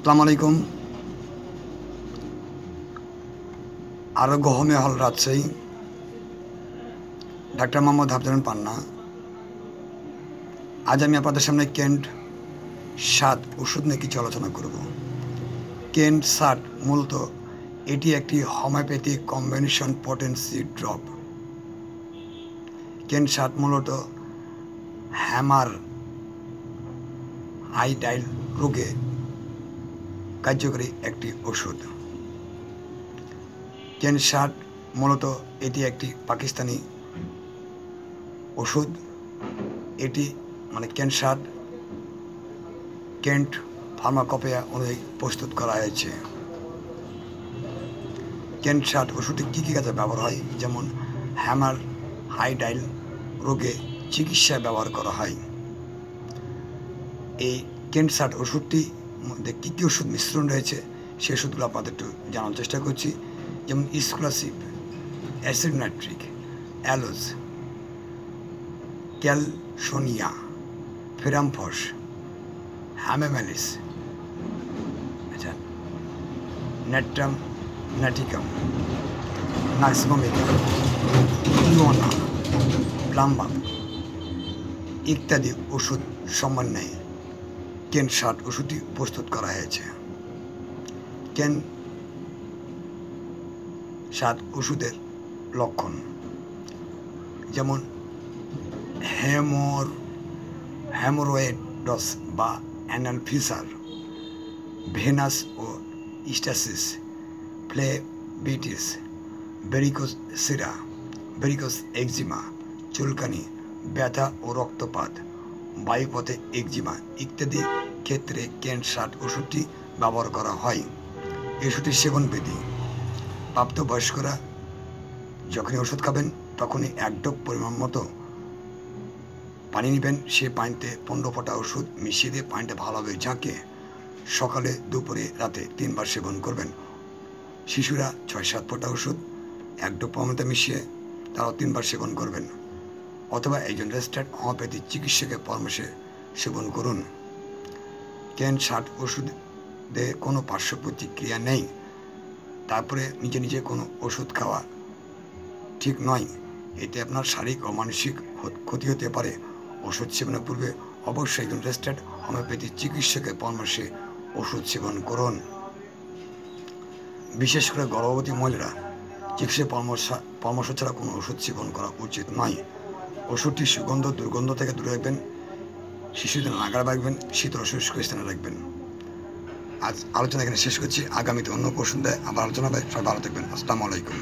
আসসালামু আলাইকুম। Arogya homeo hall Rajshahi, doctor Mohammad Hafjanul Panna. আজ আমি আপনাদের সামনে কেন্ট 7 ওষুধ নিয়ে কিছু আলোচনা করব। কেন্ট 7 মূলত এটি একটি homeopathic combination potency drop. Kent 7 মূলত হ্যামারহাইডাইল রোগে কার্যকরী একটি ওষুধ। কেন্ট 7 মূলত এটি একটি পাকিস্তানি ওষুধ। এটি কেন্ট 7 কেন্ট ফার্মাকোপেয়া অনুযায়ী প্রস্তুত করা হয়েছে। কেন্ট 7 ওষুধটি কী কী কাজে ব্যবহার হয়, যেমন হ্যামারহাইডাইল রোগে চিকিৎসায় ব্যবহার করা হয়। এই কেন্ট 7 ওষুধটির মধ্যে কী কী ওষুধ মিশ্রণ রয়েছে সে ওষুধগুলো আপনাদের একটু জানার চেষ্টা করছি। যেমন ইসক্লাসিভ, অ্যাসিড নাইট্রিক, অ্যালোজ, ক্যালসোনিয়া, ফেরামফস, হ্যামেমেলিস, নেট্রাম ন্যাটিকাম, নাক্সভমিকা, ইওনা, প্লাম্বাম ইত্যাদি ওষুধ সমন্বয়ে কেন্ট 7 ওষুধটি প্রস্তুত করা হয়েছে। কেন্ট 7 ওষুধের লক্ষণ যেমন হেমোরয়েডস বা অ্যানাল ফিসার, ভেনাস ও স্টাসিস, ফ্লেবিটিস, ভেরিকোস সিরা, ভেরিকোস এক্সিমা, চুলকানি, ব্যথা ও রক্তপাত, বায়ুপথে এক্সিমা ইত্যাদি ক্ষেত্রে কেন্ট 7 ওষুধটি ব্যবহার করা হয়। এই ওষুধটির সেবনবিধি: প্রাপ্তবয়স্করা যখনই ওষুধ খাবেন তখনই 1 ডোজ পরিমাণ মতো পানি নেবেন। সে পানিতে 15 ফোঁটা ওষুধ মিশিয়ে দিয়ে পানিটা ভালোভাবে ঝাঁকে সকালে, দুপুরে, রাতে 3 বার সেবন করবেন। শিশুরা 6-7 ফোঁটা ওষুধ 1 ডোজ পানিতে মিশিয়ে তারাও 3 বার সেবন করবেন, অথবা একজন রেজিস্টার্ড হোমিওপ্যাথি চিকিৎসকের পরামর্শে সেবন করুন। কেন্ট 7 ওষুধে কোনো পার্শ্ব প্রতিক্রিয়া নেই, তারপরে নিজে নিজে কোনো ওষুধ খাওয়া ঠিক নয়। এতে আপনার শারীরিক ও মানসিক ক্ষতি হতে পারে। ওষুধ সেবনের পূর্বে অবশ্যই একজন রেজিস্টার্ড হোমিওপ্যাথি চিকিৎসকের পরামর্শে ওষুধ সেবন করুন। বিশেষ করে গর্ভবতী মহিলারা চিকিৎসকের পরামর্শ ছাড়া কোনো ওষুধ সেবন করা উচিত নয়। ওষুধটি সুগন্ধ দুর্গন্ধ থেকে দূরে রাখবেন, শিশুদের নাগাল রাখবেন, শীতল শুষ্ক স্থানে রাখবেন। আজ আলোচনা এখানে শেষ করছি। আগামীতে অন্য ওষুধ আবার আলোচনা হবে। সবাই ভালো থাকবেন। আসসালামু আলাইকুম।